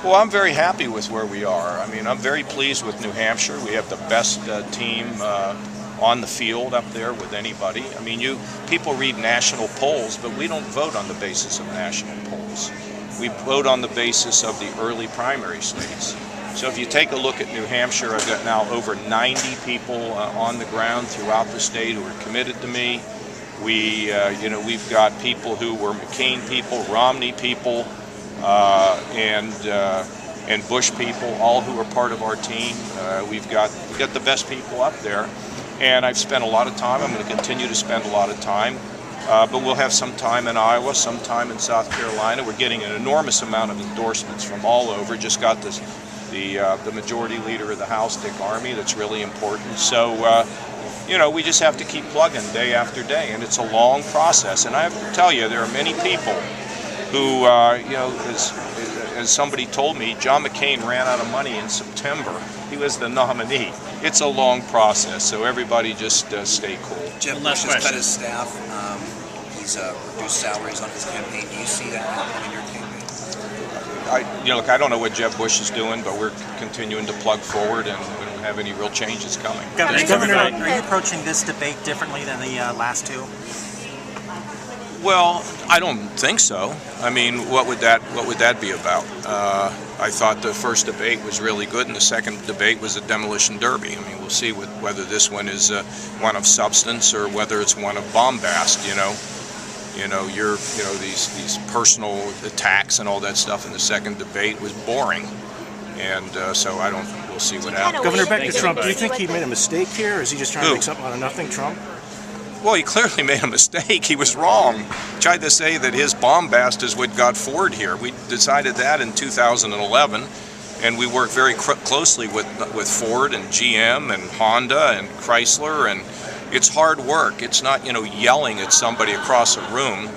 Well, I'm very happy with where we are. I mean, I'm very pleased with New Hampshire. We have the best team on the field up there with anybody. I mean, people read national polls, but we don't vote on the basis of national polls. We vote on the basis of the early primary states. So if you take a look at New Hampshire, I've got now over 90 people on the ground throughout the state who are committed to me. We've got people who were McCain people, Romney people, and Bush people, all who are part of our team. We've got the best people up there, and I've spent a lot of time. I'm going to continue to spend a lot of time, but we'll have some time in Iowa, some time in South Carolina. We're getting an enormous amount of endorsements from all over. Just got the majority leader of the House, Dick Armey. That's really important. So we just have to keep plugging day after day, and it's a long process. And I have to tell you, there are many people who, as somebody told me, John McCain ran out of money in September. He was the nominee. It's a long process, so everybody just stay cool. Jeb Bush has cut his staff. He's reduced salaries on his campaign. Do you see that happening in your campaign? Look, I don't know what Jeb Bush is doing, but we're continuing to plug forward, and we don't have any real changes coming. Governor, are you approaching this debate differently than the last two? Well, I don't think so. I mean, what would that be about? I thought the first debate was really good, and the second debate was a demolition derby. I mean, we'll see whether this one is one of substance or whether it's one of bombast. These personal attacks and all that stuff in the second debate was boring, and so we'll see what happens. Governor, back to Trump. Do you think he made a mistake here, or is he just trying to make something out of nothing, Trump? Well, he clearly made a mistake. He was wrong. He tried to say that his bombast is what got Ford here. We decided that in 2011, and we worked very closely with Ford and GM and Honda and Chrysler, and it's hard work. It's not, yelling at somebody across a room,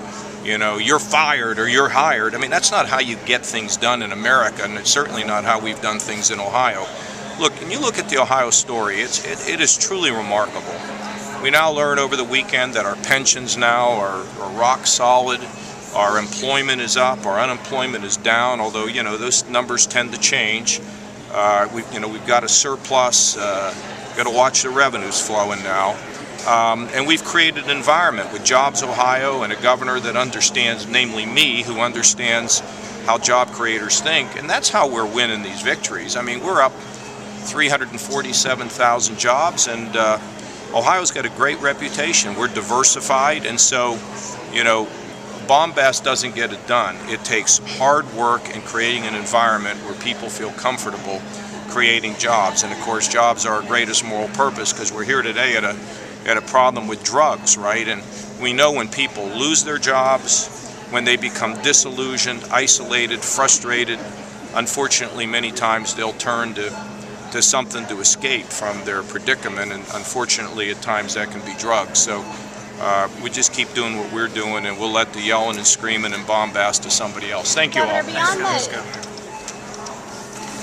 you're fired or you're hired. I mean, that's not how you get things done in America, and it's certainly not how we've done things in Ohio. Look, when you look at the Ohio story, it is truly remarkable. We now learn over the weekend that our pensions now are rock solid, our employment is up, our unemployment is down, although, those numbers tend to change. We've got a surplus, got to watch the revenues flowing now. And we've created an environment with Jobs Ohio and a governor that understands, namely me, who understands how job creators think, and that's how we're winning these victories. I mean, we're up 347,000 jobs, and Ohio's got a great reputation. We're diversified, and so, bombast doesn't get it done. It takes hard work and creating an environment where people feel comfortable creating jobs. And of course, jobs are our greatest moral purpose, because we're here today at a problem with drugs, right? And we know when people lose their jobs, when they become disillusioned, isolated, frustrated, unfortunately, many times they'll turn to something to escape from their predicament, and unfortunately at times that can be drugs. So we just keep doing what we're doing, and we'll let the yelling and screaming and bombast to somebody else. Thank you all.